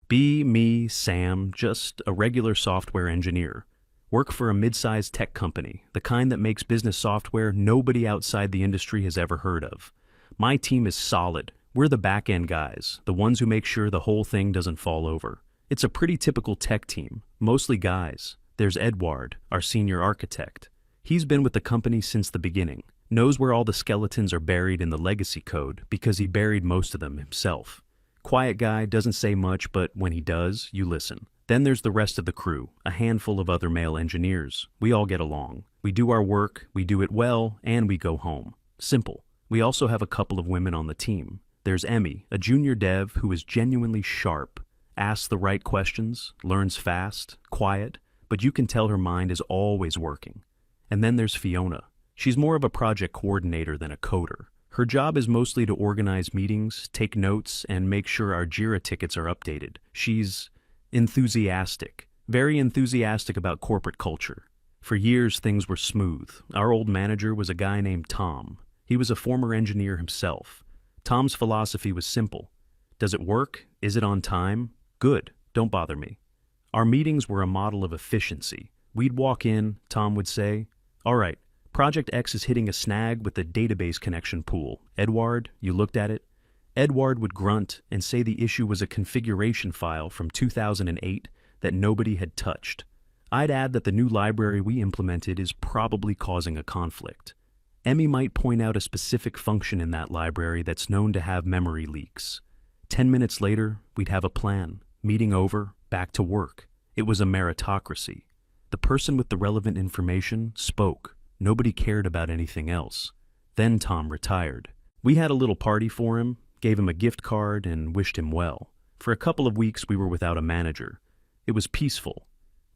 Be me, Sam, just a regular software engineer. Work for a mid-sized tech company, the kind that makes business software nobody outside the industry has ever heard of. My team is solid. We're the back-end guys, the ones who make sure the whole thing doesn't fall over. It's a pretty typical tech team, mostly guys. There's Edward, our senior architect. He's been with the company since the beginning, knows where all the skeletons are buried in the legacy code because he buried most of them himself. Quiet guy, doesn't say much, but when he does, you listen. Then there's the rest of the crew, a handful of other male engineers. We all get along. We do our work, we do it well, and we go home. Simple. We also have a couple of women on the team. There's Emmy, a junior dev who is genuinely sharp, asks the right questions, learns fast, quiet, but you can tell her mind is always working. And then there's Fiona. She's more of a project coordinator than a coder. Her job is mostly to organize meetings, take notes, and make sure our Jira tickets are updated. She's enthusiastic, very enthusiastic about corporate culture. For years, things were smooth. Our old manager was a guy named Tom. He was a former engineer himself. Tom's philosophy was simple. Does it work? Is it on time? Good. Don't bother me. Our meetings were a model of efficiency. We'd walk in, Tom would say, "All right, Project X is hitting a snag with the database connection pool. Edward, you looked at it?" Edward would grunt and say the issue was a configuration file from 2008 that nobody had touched. I'd add that the new library we implemented is probably causing a conflict. Emmy might point out a specific function in that library that's known to have memory leaks. 10 minutes later, we'd have a plan. Meeting over, back to work. It was a meritocracy. The person with the relevant information spoke. Nobody cared about anything else. Then Tom retired. We had a little party for him, gave him a gift card, and wished him well. For a couple of weeks we were without a manager. It was peaceful.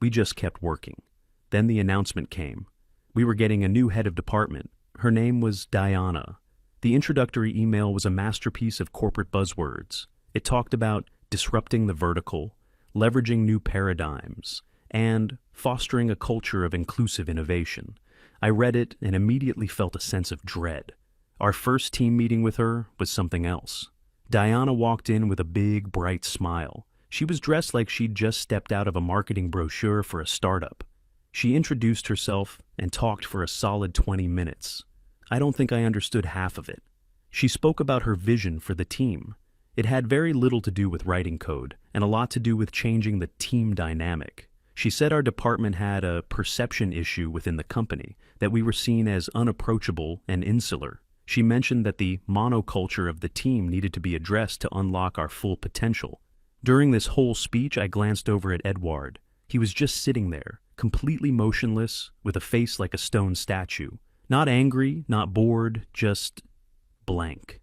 We just kept working. Then the announcement came. We were getting a new head of department. Her name was Diana. The introductory email was a masterpiece of corporate buzzwords. It talked about disrupting the vertical, leveraging new paradigms, and fostering a culture of inclusive innovation. I read it and immediately felt a sense of dread. Our first team meeting with her was something else. Diana walked in with a big, bright smile. She was dressed like she'd just stepped out of a marketing brochure for a startup. She introduced herself and talked for a solid 20 minutes. I don't think I understood half of it. She spoke about her vision for the team. It had very little to do with writing code and a lot to do with changing the team dynamic. She said our department had a perception issue within the company, that we were seen as unapproachable and insular. She mentioned that the monoculture of the team needed to be addressed to unlock our full potential. During this whole speech, I glanced over at Edward. He was just sitting there, completely motionless, with a face like a stone statue. Not angry, not bored, just blank.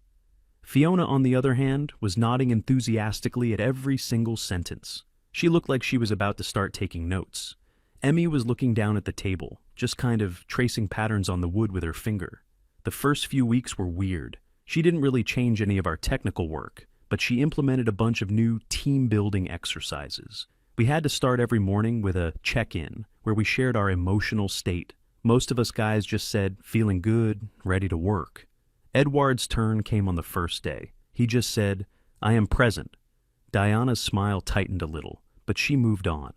Fiona, on the other hand, was nodding enthusiastically at every single sentence. She looked like she was about to start taking notes. Emmy was looking down at the table, just kind of tracing patterns on the wood with her finger. The first few weeks were weird. She didn't really change any of our technical work, but she implemented a bunch of new team-building exercises. We had to start every morning with a check-in, where we shared our emotional state. Most of us guys just said, feeling good, ready to work. Edward's turn came on the first day. He just said, "I am present." Diana's smile tightened a little, but she moved on.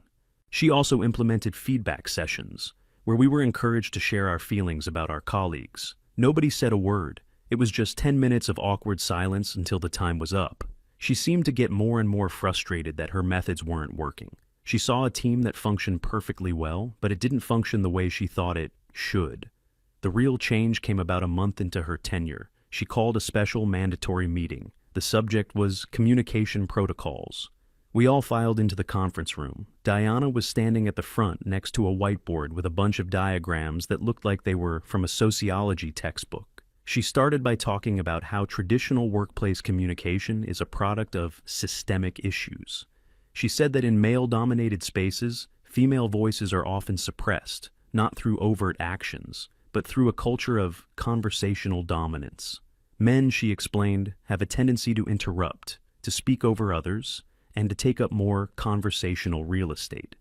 She also implemented feedback sessions, where we were encouraged to share our feelings about our colleagues. Nobody said a word. It was just 10 minutes of awkward silence until the time was up. She seemed to get more and more frustrated that her methods weren't working. She saw a team that functioned perfectly well, but it didn't function the way she thought it should. The real change came about a month into her tenure. She called a special mandatory meeting. The subject was communication protocols. We all filed into the conference room. Diana was standing at the front next to a whiteboard with a bunch of diagrams that looked like they were from a sociology textbook. She started by talking about how traditional workplace communication is a product of systemic issues. She said that in male-dominated spaces, female voices are often suppressed, not through overt actions, but through a culture of conversational dominance. Men, she explained, have a tendency to interrupt, to speak over others, and to take up more conversational real estate.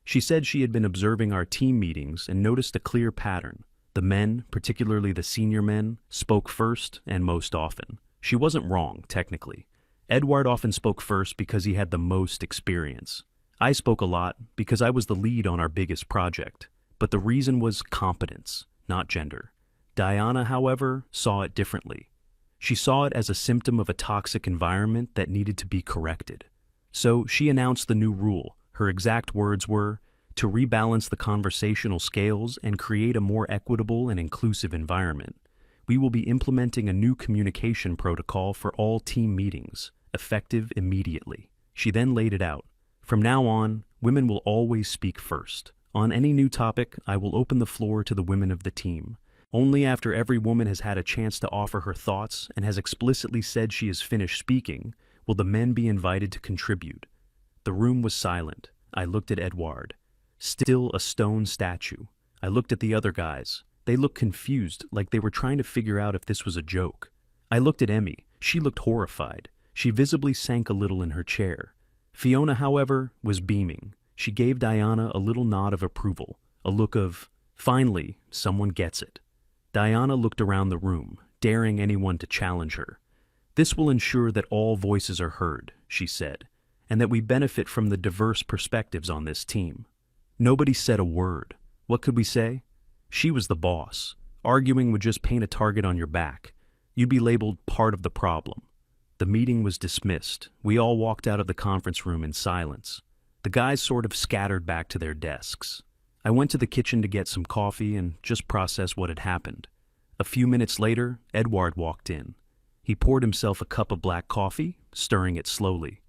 She said she had been observing our team meetings and noticed a clear pattern. The men, particularly the senior men, spoke first and most often. She wasn't wrong, technically. Edward often spoke first because he had the most experience. I spoke a lot because I was the lead on our biggest project, but the reason was competence, not gender. Diana, however, saw it differently. She saw it as a symptom of a toxic environment that needed to be corrected. So she announced the new rule. Her exact words were, to rebalance the conversational scales and create a more equitable and inclusive environment. We will be implementing a new communication protocol for all team meetings, effective immediately. She then laid it out. From now on, women will always speak first. On any new topic, I will open the floor to the women of the team. Only after every woman has had a chance to offer her thoughts and has explicitly said she is finished speaking, will the men be invited to contribute. The room was silent. I looked at Edward. Still a stone statue. I looked at the other guys. They looked confused, like they were trying to figure out if this was a joke. I looked at Emmy. She looked horrified. She visibly sank a little in her chair. Fiona, however, was beaming. She gave Diana a little nod of approval, a look of, finally, someone gets it. Diana looked around the room, daring anyone to challenge her. This will ensure that all voices are heard, she said, and that we benefit from the diverse perspectives on this team. Nobody said a word. What could we say? She was the boss. Arguing would just paint a target on your back. You'd be labeled part of the problem. The meeting was dismissed. We all walked out of the conference room in silence. The guys sort of scattered back to their desks. I went to the kitchen to get some coffee and just process what had happened. A few minutes later, Edward walked in. He poured himself a cup of black coffee, stirring it slowly.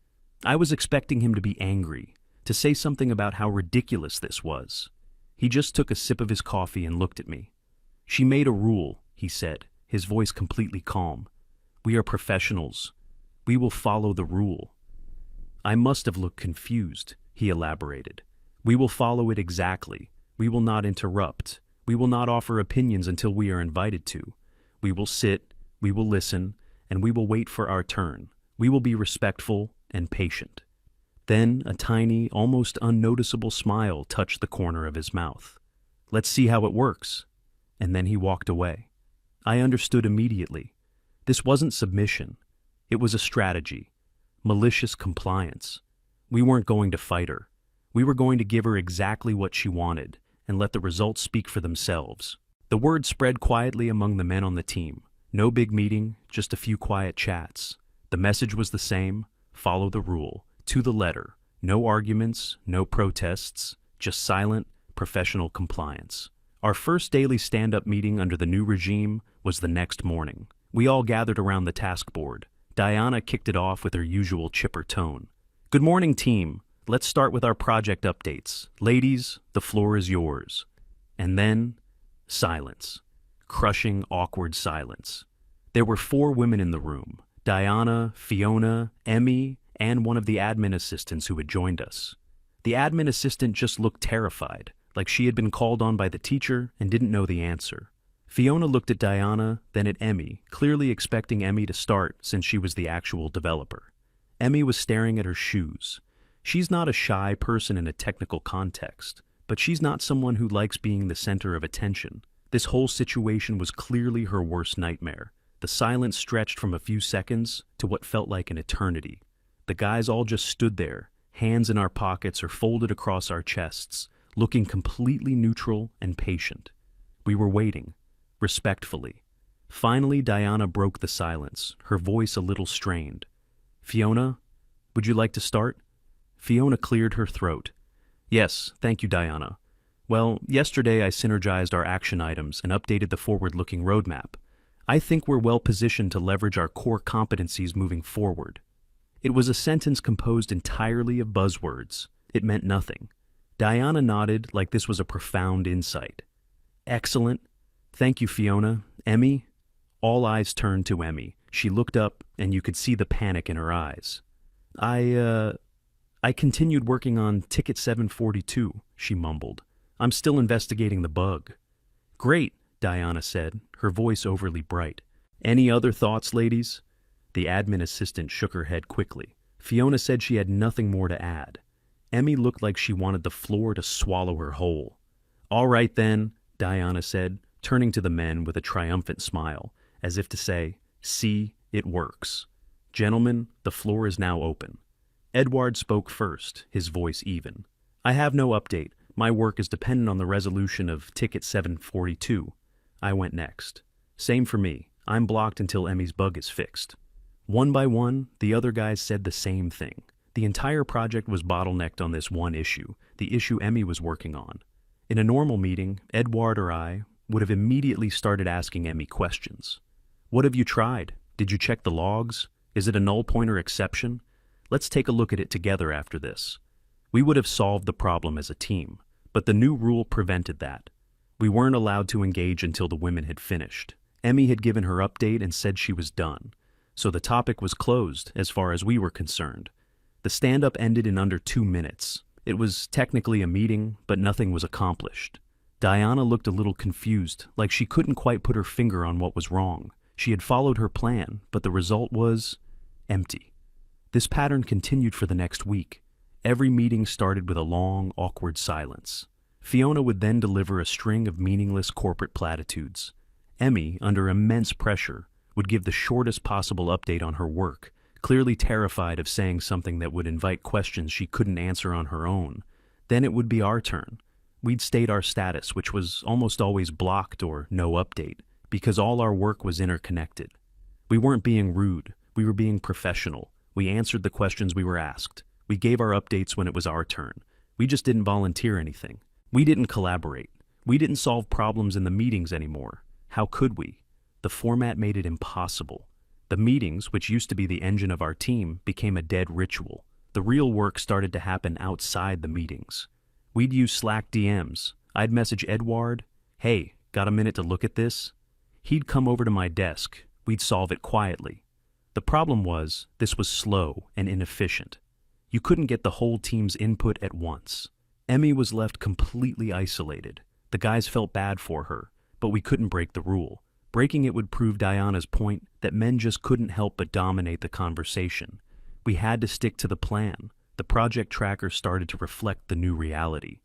I was expecting him to be angry, to say something about how ridiculous this was. He just took a sip of his coffee and looked at me. She made a rule, he said, his voice completely calm. We are professionals. We will follow the rule. I must have looked confused, he elaborated. We will follow it exactly. We will not interrupt. We will not offer opinions until we are invited to. We will sit, we will listen, and we will wait for our turn. We will be respectful and patient. Then a tiny, almost unnoticeable smile touched the corner of his mouth. Let's see how it works. And then he walked away. I understood immediately. This wasn't submission. It was a strategy. Malicious compliance. We weren't going to fight her. We were going to give her exactly what she wanted and let the results speak for themselves. The word spread quietly among the men on the team. No big meeting, just a few quiet chats. The message was the same. Follow the rule. To the letter. No arguments, no protests, just silent, professional compliance. Our first daily stand-up meeting under the new regime was the next morning. We all gathered around the task board. Diana kicked it off with her usual chipper tone. Good morning, team. Let's start with our project updates. Ladies, the floor is yours. And then, silence. Crushing, awkward silence. There were 4 women in the room. Diana, Fiona, Emmy, and one of the admin assistants who had joined us. The admin assistant just looked terrified, like she had been called on by the teacher and didn't know the answer. Fiona looked at Diana, then at Emmy, clearly expecting Emmy to start since she was the actual developer. Emmy was staring at her shoes. She's not a shy person in a technical context, but she's not someone who likes being the center of attention. This whole situation was clearly her worst nightmare. The silence stretched from a few seconds to what felt like an eternity. The guys all just stood there, hands in our pockets or folded across our chests, looking completely neutral and patient. We were waiting, respectfully. Finally, Diana broke the silence, her voice a little strained. Fiona, would you like to start? Fiona cleared her throat. Yes, thank you, Diana. Well, yesterday I synergized our action items and updated the forward-looking roadmap. I think we're well positioned to leverage our core competencies moving forward. It was a sentence composed entirely of buzzwords. It meant nothing. Diana nodded like this was a profound insight. Excellent. Thank you, Fiona. Emmy? All eyes turned to Emmy. She looked up, and you could see the panic in her eyes. I continued working on Ticket 742, she mumbled. I'm still investigating the bug. Great, Diana said, her voice overly bright. Any other thoughts, ladies? The admin assistant shook her head quickly. Fiona said she had nothing more to add. Emmy looked like she wanted the floor to swallow her whole. All right then, Diana said, turning to the men with a triumphant smile, as if to say, see, it works. Gentlemen, the floor is now open. Edward spoke first, his voice even. I have no update. My work is dependent on the resolution of Ticket 742. I went next. Same for me. I'm blocked until Emmy's bug is fixed. One by one, the other guys said the same thing. The entire project was bottlenecked on this one issue, the issue Emmy was working on. In a normal meeting, Edward or I would have immediately started asking Emmy questions. What have you tried? Did you check the logs? Is it a null pointer exception? Let's take a look at it together after this. We would have solved the problem as a team, but the new rule prevented that. We weren't allowed to engage until the women had finished. Emmy had given her update and said she was done, so the topic was closed as far as we were concerned. The stand-up ended in under 2 minutes. It was technically a meeting, but nothing was accomplished. Diana looked a little confused, like she couldn't quite put her finger on what was wrong. She had followed her plan, but the result was empty. This pattern continued for the next week. Every meeting started with a long, awkward silence. Fiona would then deliver a string of meaningless corporate platitudes. Emmy, under immense pressure, would give the shortest possible update on her work, clearly terrified of saying something that would invite questions she couldn't answer on her own. Then it would be our turn. We'd state our status, which was almost always blocked or no update, because all our work was interconnected. We weren't being rude. We were being professional. We answered the questions we were asked. We gave our updates when it was our turn. We just didn't volunteer anything. We didn't collaborate. We didn't solve problems in the meetings anymore. How could we? The format made it impossible. The meetings, which used to be the engine of our team, became a dead ritual. The real work started to happen outside the meetings. We'd use Slack DMs. I'd message Edward, "Hey, got a minute to look at this?" He'd come over to my desk. We'd solve it quietly. The problem was, this was slow and inefficient. You couldn't get the whole team's input at once. Emmy was left completely isolated. The guys felt bad for her, but we couldn't break the rule. Breaking it would prove Diana's point that men just couldn't help but dominate the conversation. We had to stick to the plan. The project tracker started to reflect the new reality.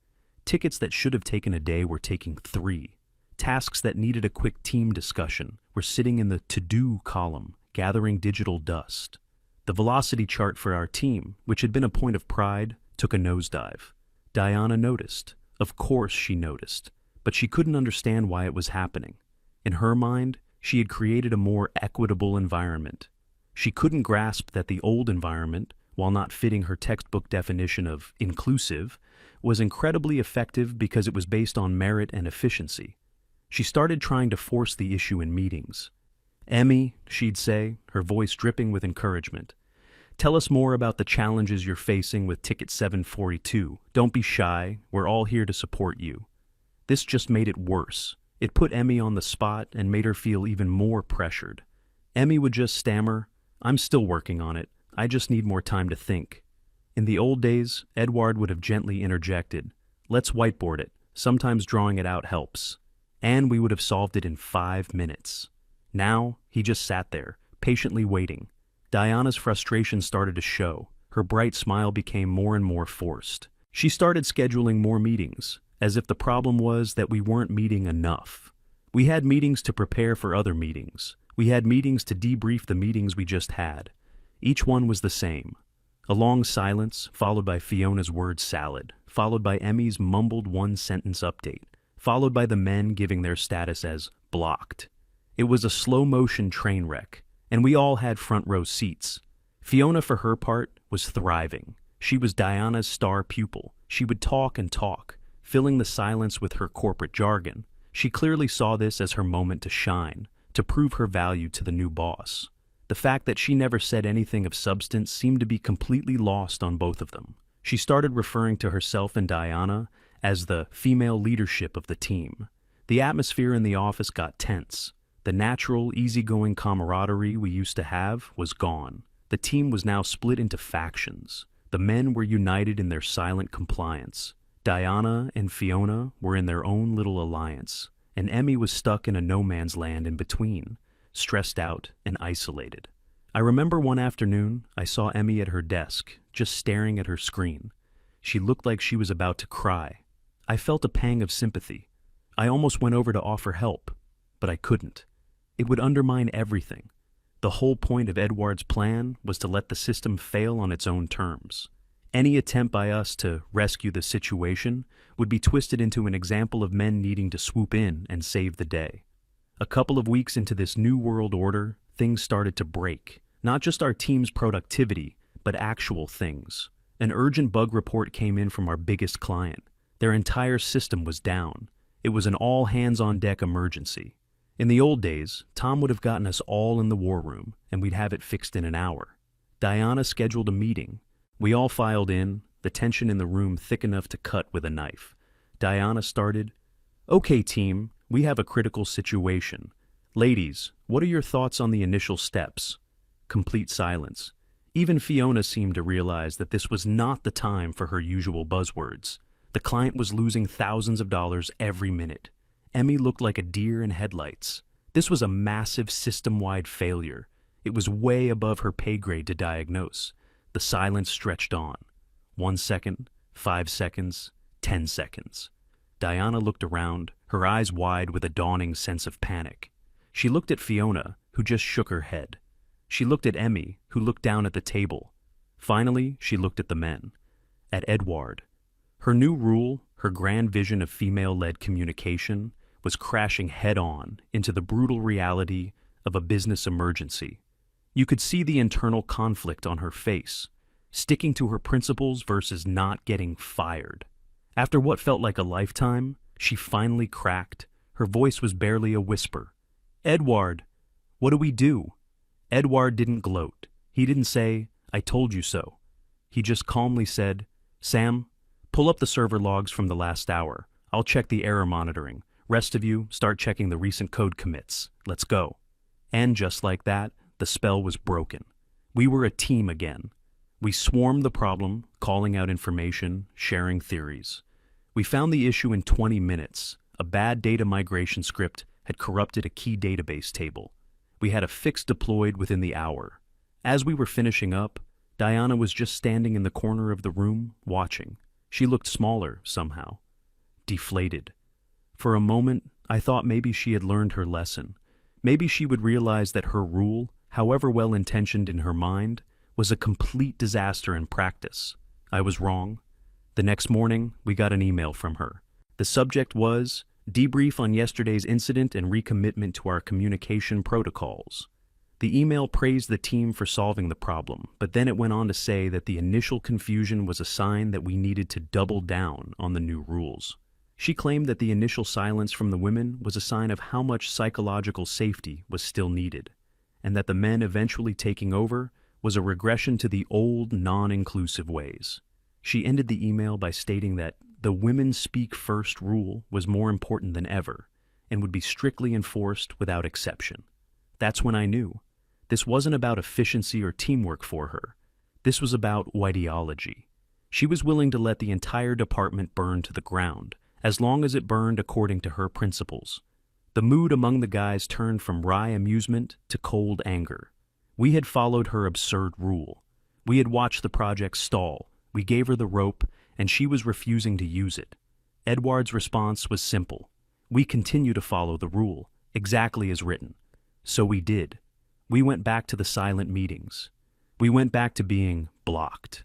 Tickets that should have taken a day were taking 3. Tasks that needed a quick team discussion were sitting in the to-do column, gathering digital dust. The velocity chart for our team, which had been a point of pride, took a nosedive. Diana noticed. Of course she noticed, but she couldn't understand why it was happening. In her mind, she had created a more equitable environment. She couldn't grasp that the old environment, while not fitting her textbook definition of inclusive, was incredibly effective because it was based on merit and efficiency. She started trying to force the issue in meetings. "Emmy," she'd say, her voice dripping with encouragement, "tell us more about the challenges you're facing with Ticket 742. Don't be shy. We're all here to support you." This just made it worse. It put Emmy on the spot and made her feel even more pressured. Emmy would just stammer, "I'm still working on it. I just need more time to think." In the old days, Edward would have gently interjected, "Let's whiteboard it. Sometimes drawing it out helps." And we would have solved it in 5 minutes. Now, he just sat there, patiently waiting. Diana's frustration started to show. Her bright smile became more and more forced. She started scheduling more meetings, as if the problem was that we weren't meeting enough. We had meetings to prepare for other meetings. We had meetings to debrief the meetings we just had. Each one was the same. A long silence, followed by Fiona's word salad, followed by Emmy's mumbled one-sentence update, followed by the men giving their status as blocked. It was a slow-motion train wreck, and we all had front-row seats. Fiona, for her part, was thriving. She was Diana's star pupil. She would talk and talk, filling the silence with her corporate jargon. She clearly saw this as her moment to shine, to prove her value to the new boss. The fact that she never said anything of substance seemed to be completely lost on both of them. She started referring to herself and Diana as the female leadership of the team. The atmosphere in the office got tense. The natural, easygoing camaraderie we used to have was gone. The team was now split into factions. The men were united in their silent compliance. Diana and Fiona were in their own little alliance, and Emmy was stuck in a no-man's land in between, stressed out and isolated. I remember one afternoon I saw Emmy at her desk, just staring at her screen. She looked like she was about to cry. I felt a pang of sympathy. I almost went over to offer help, but I couldn't. It would undermine everything. The whole point of Edward's plan was to let the system fail on its own terms. Any attempt by us to rescue the situation would be twisted into an example of men needing to swoop in and save the day. A couple of weeks into this new world order, things started to break. Not just our team's productivity, but actual things. An urgent bug report came in from our biggest client. Their entire system was down. It was an all-hands-on-deck emergency. In the old days, Tom would have gotten us all in the war room, and we'd have it fixed in an hour. Diana scheduled a meeting. We all filed in, the tension in the room thick enough to cut with a knife. Diana started, "Okay, team, we have a critical situation. Ladies, what are your thoughts on the initial steps?" Complete silence. Even Fiona seemed to realize that this was not the time for her usual buzzwords. The client was losing thousands of dollars every minute. Emmy looked like a deer in headlights. This was a massive system-wide failure. It was way above her pay grade to diagnose. The silence stretched on. 1 second, 5 seconds, 10 seconds. Diana looked around, her eyes wide with a dawning sense of panic. She looked at Fiona, who just shook her head. She looked at Emmy, who looked down at the table. Finally, she looked at the men. At Edward. Her new rule, her grand vision of female-led communication, was crashing head-on into the brutal reality of a business emergency. You could see the internal conflict on her face, sticking to her principles versus not getting fired. After what felt like a lifetime, she finally cracked. Her voice was barely a whisper. "Edward, what do we do?" Edward didn't gloat. He didn't say, "I told you so." He just calmly said, "Sam, pull up the server logs from the last hour. I'll check the error monitoring. Rest of you, start checking the recent code commits. Let's go." And just like that, the spell was broken. We were a team again. We swarmed the problem, calling out information, sharing theories. We found the issue in 20 minutes. A bad data migration script had corrupted a key database table. We had a fix deployed within the hour. As we were finishing up, Diana was just standing in the corner of the room, watching. She looked smaller, somehow. Deflated. For a moment, I thought maybe she had learned her lesson. Maybe she would realize that her rule, however well-intentioned in her mind, was a complete disaster in practice. I was wrong. The next morning, we got an email from her. The subject was, "Debrief on yesterday's incident and recommitment to our communication protocols." The email praised the team for solving the problem, but then it went on to say that the initial confusion was a sign that we needed to double down on the new rules. She claimed that the initial silence from the women was a sign of how much psychological safety was still needed, and that the men eventually taking over was a regression to the old, non-inclusive ways. She ended the email by stating that the women speak first rule was more important than ever, and would be strictly enforced without exception. That's when I knew. This wasn't about efficiency or teamwork for her. This was about ideology. She was willing to let the entire department burn to the ground, as long as it burned according to her principles. The mood among the guys turned from wry amusement to cold anger. We had followed her absurd rule. We had watched the project stall. We gave her the rope, and she was refusing to use it. Edward's response was simple. We continue to follow the rule, exactly as written. So we did. We went back to the silent meetings. We went back to being blocked.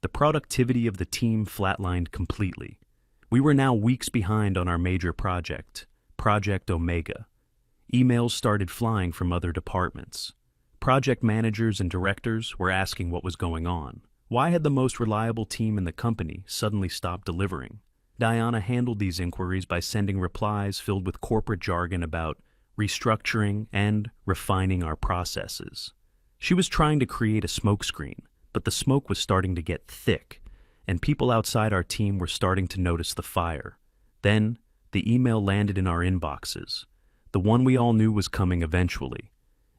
The productivity of the team flatlined completely. We were now weeks behind on our major project, Project Omega. Emails started flying from other departments. Project managers and directors were asking what was going on. Why had the most reliable team in the company suddenly stopped delivering? Diana handled these inquiries by sending replies filled with corporate jargon about restructuring and refining our processes. She was trying to create a smokescreen, but the smoke was starting to get thick, and people outside our team were starting to notice the fire. Then, the email landed in our inboxes, the one we all knew was coming eventually.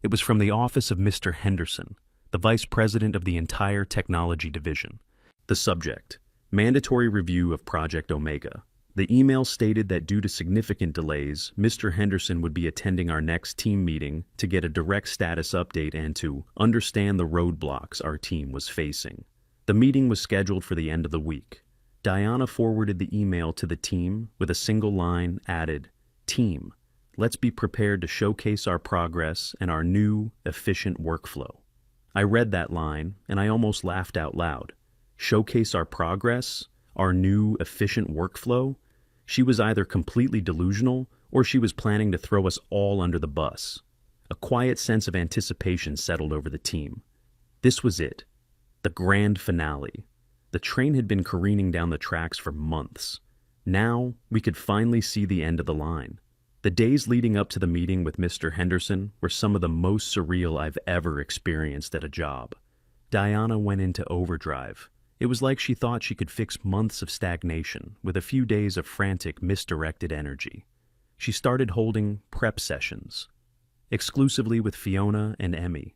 It was from the office of Mr. Henderson, the vice president of the entire technology division. The subject, mandatory review of Project Omega. The email stated that due to significant delays, Mr. Henderson would be attending our next team meeting to get a direct status update and to understand the roadblocks our team was facing. The meeting was scheduled for the end of the week. Diana forwarded the email to the team with a single line added, "Team, Let's be prepared to showcase our progress and our new, efficient workflow. I read that line, and I almost laughed out loud. Showcase our progress? Our new, efficient workflow? She was either completely delusional, or she was planning to throw us all under the bus. A quiet sense of anticipation settled over the team. This was it. The grand finale. The train had been careening down the tracks for months. Now, we could finally see the end of the line. The days leading up to the meeting with Mr. Henderson were some of the most surreal I've ever experienced at a job. Diana went into overdrive. It was like she thought she could fix months of stagnation with a few days of frantic, misdirected energy. She started holding prep sessions, exclusively with Fiona and Emmy.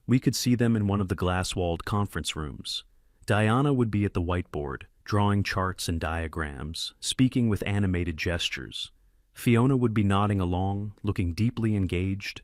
We could see them in one of the glass-walled conference rooms. Diana would be at the whiteboard, drawing charts and diagrams, speaking with animated gestures. Fiona would be nodding along, looking deeply engaged.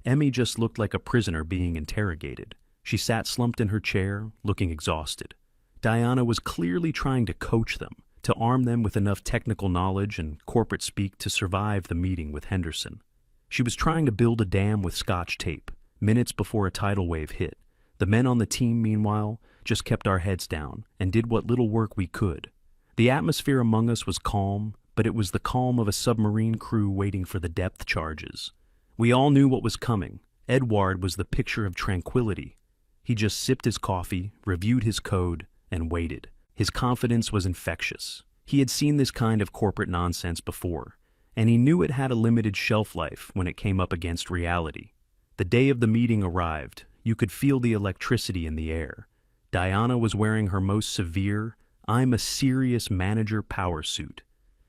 Emmy just looked like a prisoner being interrogated. She sat slumped in her chair, looking exhausted. Diana was clearly trying to coach them, to arm them with enough technical knowledge and corporate speak to survive the meeting with Henderson. She was trying to build a dam with Scotch tape, minutes before a tidal wave hit. The men on the team, meanwhile, just kept our heads down and did what little work we could. The atmosphere among us was calm, but it was the calm of a submarine crew waiting for the depth charges. We all knew what was coming. Edward was the picture of tranquility. He just sipped his coffee, reviewed his code, and waited. His confidence was infectious. He had seen this kind of corporate nonsense before, and he knew it had a limited shelf life when it came up against reality. The day of the meeting arrived. You could feel the electricity in the air. Diana was wearing her most severe, "I'm a serious manager" power suit.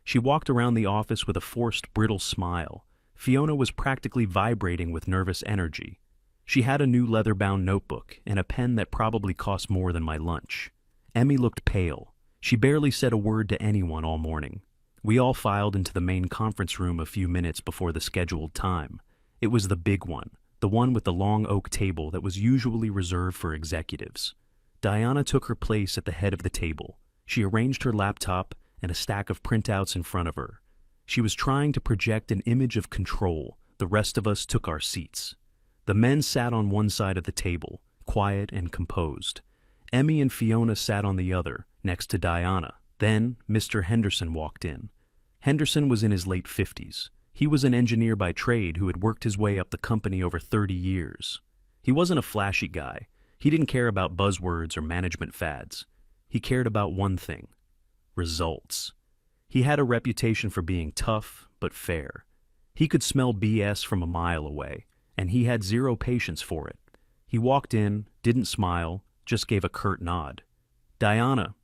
She walked around the office with a forced, brittle smile. Fiona was practically vibrating with nervous energy. She had a new leather-bound notebook and a pen that probably cost more than my lunch. Emmy looked pale. She barely said a word to anyone all morning. We all filed into the main conference room a few minutes before the scheduled time. It was the big one, the one with the long oak table that was usually reserved for executives. Diana took her place at the head of the table. She arranged her laptop and a stack of printouts in front of her. She was trying to project an image of control. The rest of us took our seats. The men sat on one side of the table, quiet and composed. Emmy and Fiona sat on the other, next to Diana. Then Mr. Henderson walked in. Henderson was in his late 50s. He was an engineer by trade who had worked his way up the company over 30 years. He wasn't a flashy guy. He didn't care about buzzwords or management fads. He cared about one thing: results. He had a reputation for being tough but fair. He could smell BS from a mile away, and he had zero patience for it. He walked in, didn't smile, just gave a curt nod. "Diana."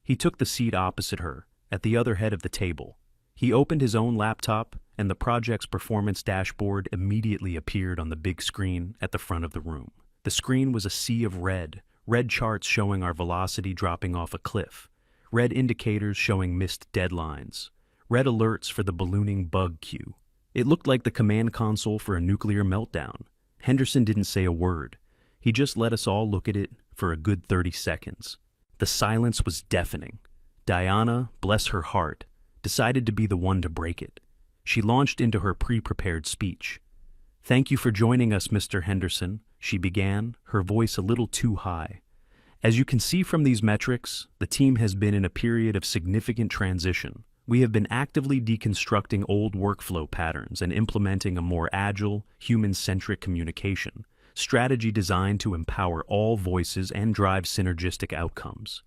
He took the seat opposite her, at the other head of the table. He opened his own laptop, and the project's performance dashboard immediately appeared on the big screen at the front of the room. The screen was a sea of red charts showing our velocity dropping off a cliff, red indicators showing missed deadlines, red alerts for the ballooning bug queue. It looked like the command console for a nuclear meltdown. Henderson didn't say a word. He just let us all look at it for a good 30 seconds. The silence was deafening. Diana, bless her heart, decided to be the one to break it. She launched into her pre-prepared speech. "Thank you for joining us, Mr. Henderson," she began, her voice a little too high. "As you can see from these metrics, the team has been in a period of significant transition. We have been actively deconstructing old workflow patterns and implementing a more agile, human-centric communication strategy designed to empower all voices and drive synergistic outcomes."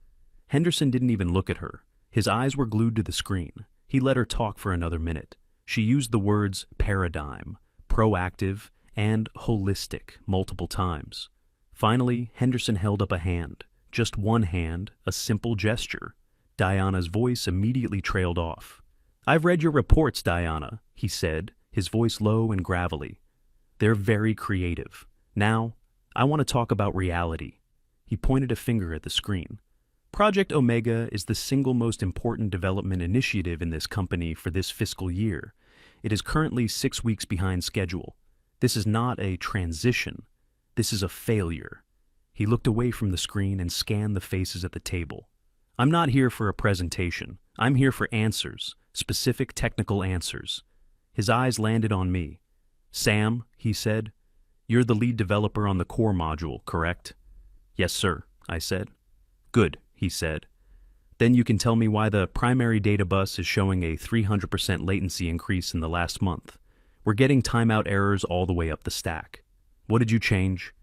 Henderson didn't even look at her. His eyes were glued to the screen. He let her talk for another minute. She used the words paradigm, proactive, and holistic multiple times. Finally, Henderson held up a hand. Just one hand, a simple gesture. Diana's voice immediately trailed off. "I've read your reports, Diana," he said, his voice low and gravelly. "They're very creative. Now, I want to talk about reality." He pointed a finger at the screen. "Project Omega is the single most important development initiative in this company for this fiscal year. It is currently 6 weeks behind schedule. This is not a transition. This is a failure." He looked away from the screen and scanned the faces at the table. "I'm not here for a presentation. I'm here for answers, specific technical answers." His eyes landed on me. "Sam," he said, "you're the lead developer on the core module, correct?" "Yes, sir," I said. "Good," he said. "Then you can tell me why the primary data bus is showing a 300% latency increase in the last month. We're getting timeout errors all the way up the stack. What did you change?"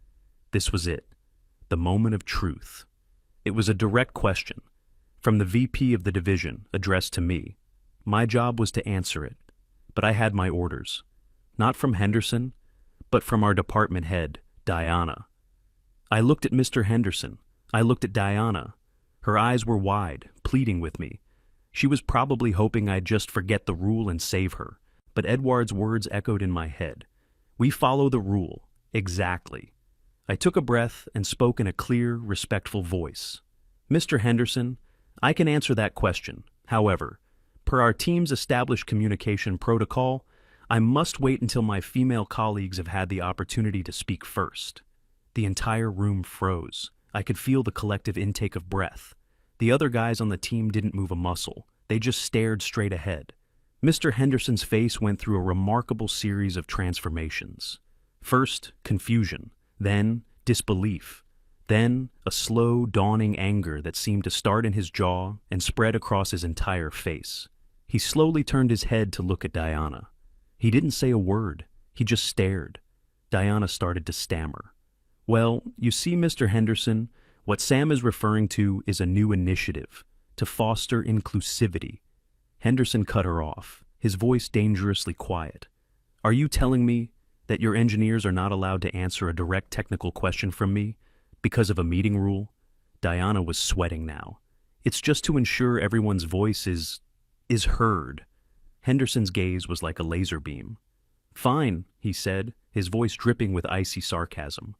This was it. The moment of truth. It was a direct question, from the VP of the division, addressed to me. My job was to answer it, but I had my orders. Not from Henderson, but from our department head, Diana. I looked at Mr. Henderson. I looked at Diana. Her eyes were wide, pleading with me. She was probably hoping I'd just forget the rule and save her, but Edward's words echoed in my head. "We follow the rule. Exactly." I took a breath and spoke in a clear, respectful voice. "Mr. Henderson, I can answer that question. However, per our team's established communication protocol, I must wait until my female colleagues have had the opportunity to speak first." The entire room froze. I could feel the collective intake of breath. The other guys on the team didn't move a muscle. They just stared straight ahead. Mr. Henderson's face went through a remarkable series of transformations. First, confusion. Then, disbelief. Then, a slow, dawning anger that seemed to start in his jaw and spread across his entire face. He slowly turned his head to look at Diana. He didn't say a word. He just stared. Diana started to stammer. "Well, you see, Mr. Henderson, what Sam is referring to is a new initiative to foster inclusivity." Henderson cut her off, his voice dangerously quiet. "Are you telling me that your engineers are not allowed to answer a direct technical question from me because of a meeting rule?" Diana was sweating now. "It's just to ensure everyone's voice is heard." Henderson's gaze was like a laser beam. "Fine," he said, his voice dripping with icy sarcasm.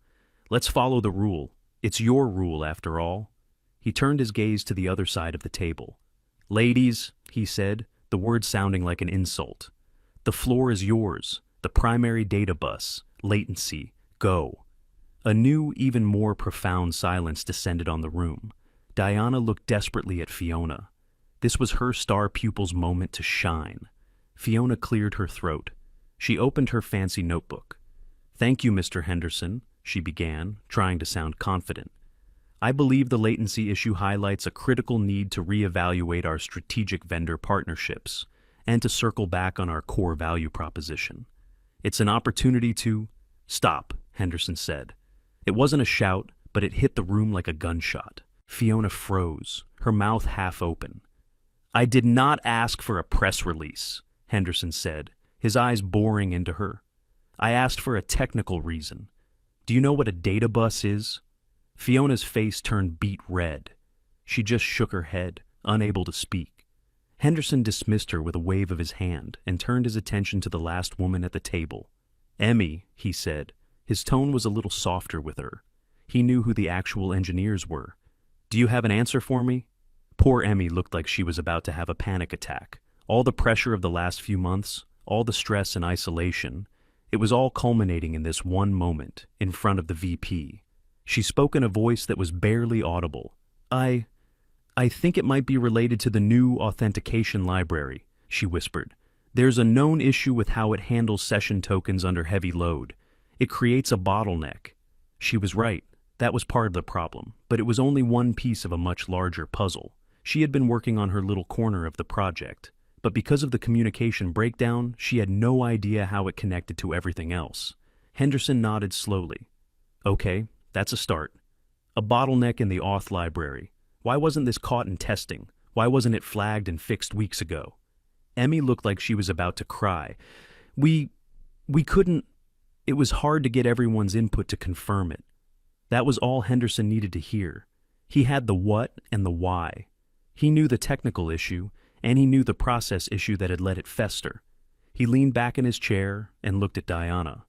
"Let's follow the rule. It's your rule, after all." He turned his gaze to the other side of the table. "Ladies," he said, the word sounding like an insult, "the floor is yours. The primary data bus, latency, go." A new, even more profound silence descended on the room. Diana looked desperately at Fiona. This was her star pupil's moment to shine. Fiona cleared her throat. She opened her fancy notebook. "Thank you, Mr. Henderson," she began, trying to sound confident. "I believe the latency issue highlights a critical need to reevaluate our strategic vendor partnerships and to circle back on our core value proposition. It's an opportunity to—" "Stop," Henderson said. It wasn't a shout, but it hit the room like a gunshot. Fiona froze, her mouth half open. "I did not ask for a press release," Henderson said, his eyes boring into her. "I asked for a technical reason. Do you know what a data bus is?" Fiona's face turned beet red. She just shook her head, unable to speak. Henderson dismissed her with a wave of his hand and turned his attention to the last woman at the table. "Emmy," he said. His tone was a little softer with her. He knew who the actual engineers were. "Do you have an answer for me?" Poor Emmy looked like she was about to have a panic attack. All the pressure of the last few months, all the stress and isolation, it was all culminating in this one moment, in front of the VP. She spoke in a voice that was barely audible. I think it might be related to the new authentication library," she whispered. "There's a known issue with how it handles session tokens under heavy load. It creates a bottleneck." She was right. That was part of the problem, but it was only one piece of a much larger puzzle. She had been working on her little corner of the project, but because of the communication breakdown, she had no idea how it connected to everything else. Henderson nodded slowly. "Okay, that's a start. A bottleneck in the auth library. Why wasn't this caught in testing? Why wasn't it flagged and fixed weeks ago?" Emmy looked like she was about to cry. We couldn't. It was hard to get everyone's input to confirm it." That was all Henderson needed to hear. He had the what and the why. He knew the technical issue, and he knew the process issue that had let it fester. He leaned back in his chair and looked at Diana.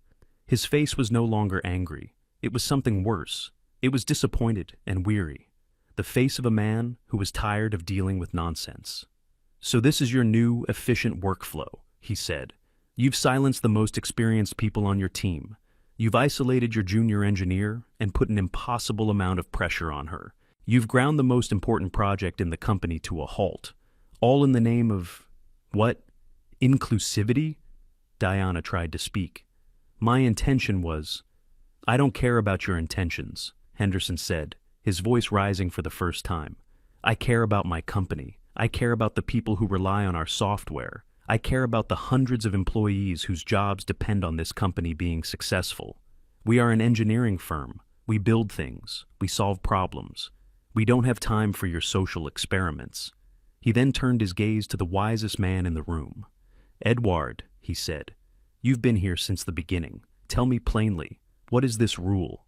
His face was no longer angry. It was something worse. It was disappointed and weary. The face of a man who was tired of dealing with nonsense. "So this is your new, efficient workflow," he said. "You've silenced the most experienced people on your team. You've isolated your junior engineer and put an impossible amount of pressure on her. You've ground the most important project in the company to a halt. All in the name of, what? Inclusivity?" Diana tried to speak. My intention was... I don't care about your intentions, Henderson said, his voice rising for the first time. I care about my company. I care about the people who rely on our software. I care about the hundreds of employees whose jobs depend on this company being successful. We are an engineering firm. We build things. We solve problems. We don't have time for your social experiments. He then turned his gaze to the wisest man in the room. Edward, he said, you've been here since the beginning. Tell me plainly, what is this rule?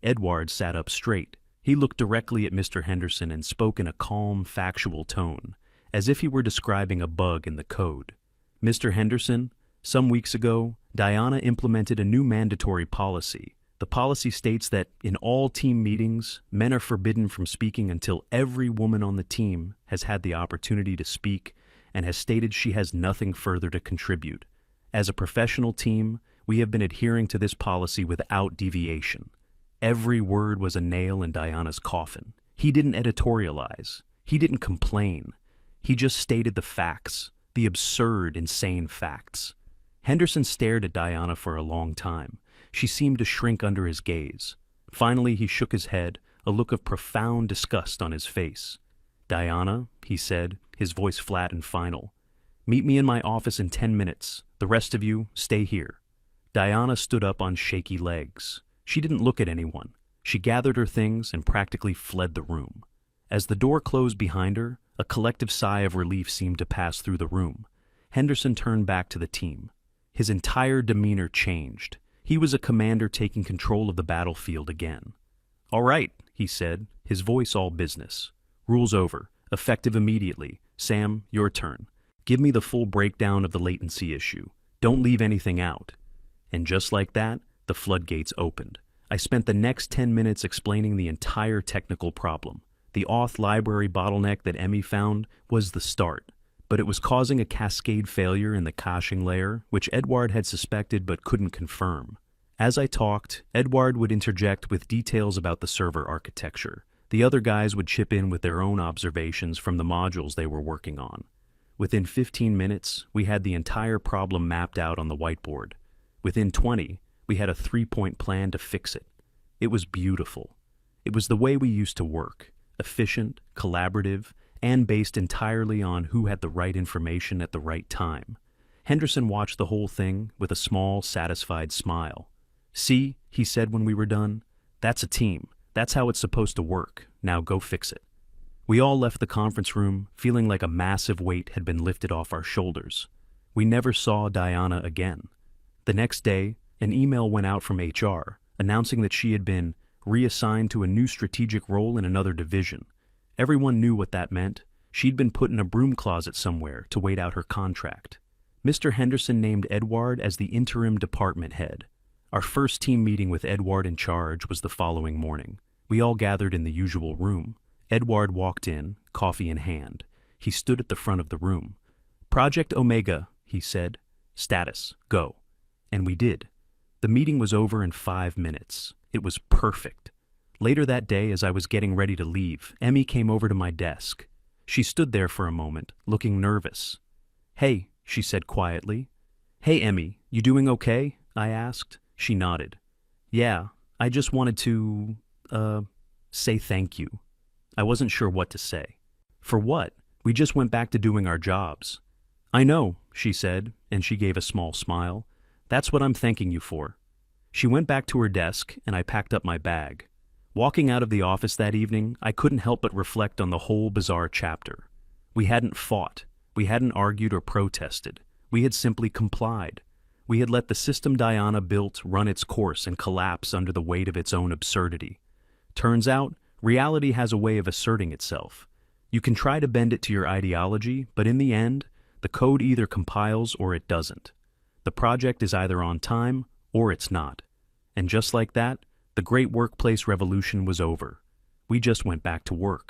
Edward sat up straight. He looked directly at Mr. Henderson and spoke in a calm, factual tone, as if he were describing a bug in the code. Mr. Henderson, some weeks ago, Diana implemented a new mandatory policy. The policy states that in all team meetings, men are forbidden from speaking until every woman on the team has had the opportunity to speak and has stated she has nothing further to contribute. As a professional team, we have been adhering to this policy without deviation. Every word was a nail in Diana's coffin. He didn't editorialize. He didn't complain. He just stated the facts, the absurd, insane facts. Henderson stared at Diana for a long time. She seemed to shrink under his gaze. Finally, he shook his head, a look of profound disgust on his face. Diana, he said, his voice flat and final, meet me in my office in 10 minutes. The rest of you, stay here. Diana stood up on shaky legs. She didn't look at anyone. She gathered her things and practically fled the room. As the door closed behind her, a collective sigh of relief seemed to pass through the room. Henderson turned back to the team. His entire demeanor changed. He was a commander taking control of the battlefield again. All right, he said, his voice all business. Rules over. Effective immediately. Sam, your turn. Give me the full breakdown of the latency issue. Don't leave anything out. And just like that, the floodgates opened. I spent the next 10 minutes explaining the entire technical problem. The auth library bottleneck that Emmy found was the start, but it was causing a cascade failure in the caching layer, which Edward had suspected but couldn't confirm. As I talked, Edward would interject with details about the server architecture. The other guys would chip in with their own observations from the modules they were working on. Within 15 minutes, we had the entire problem mapped out on the whiteboard. Within 20, we had a 3-point plan to fix it. It was beautiful. It was the way we used to work, efficient, collaborative, and based entirely on who had the right information at the right time. Henderson watched the whole thing with a small, satisfied smile. See, he said when we were done, that's a team. That's how it's supposed to work. Now go fix it. We all left the conference room feeling like a massive weight had been lifted off our shoulders. We never saw Diana again. The next day, an email went out from HR announcing that she had been reassigned to a new strategic role in another division. Everyone knew what that meant. She'd been put in a broom closet somewhere to wait out her contract. Mr. Henderson named Edward as the interim department head. Our first team meeting with Edward in charge was the following morning. We all gathered in the usual room. Edward walked in, coffee in hand. He stood at the front of the room. Project Omega, he said. Status, go. And we did. The meeting was over in 5 minutes. It was perfect. Later that day, as I was getting ready to leave, Emmy came over to my desk. She stood there for a moment, looking nervous. Hey, she said quietly. Hey, Emmy, you doing okay? I asked. She nodded. Yeah, I just wanted to, say thank you. I wasn't sure what to say. For what? We just went back to doing our jobs. I know, she said, and she gave a small smile. That's what I'm thanking you for. She went back to her desk, and I packed up my bag. Walking out of the office that evening, I couldn't help but reflect on the whole bizarre chapter. We hadn't fought. We hadn't argued or protested. We had simply complied. We had let the system Diana built run its course and collapse under the weight of its own absurdity. Turns out, reality has a way of asserting itself. You can try to bend it to your ideology, but in the end, the code either compiles or it doesn't. The project is either on time or it's not. And just like that, the great workplace revolution was over. We just went back to work.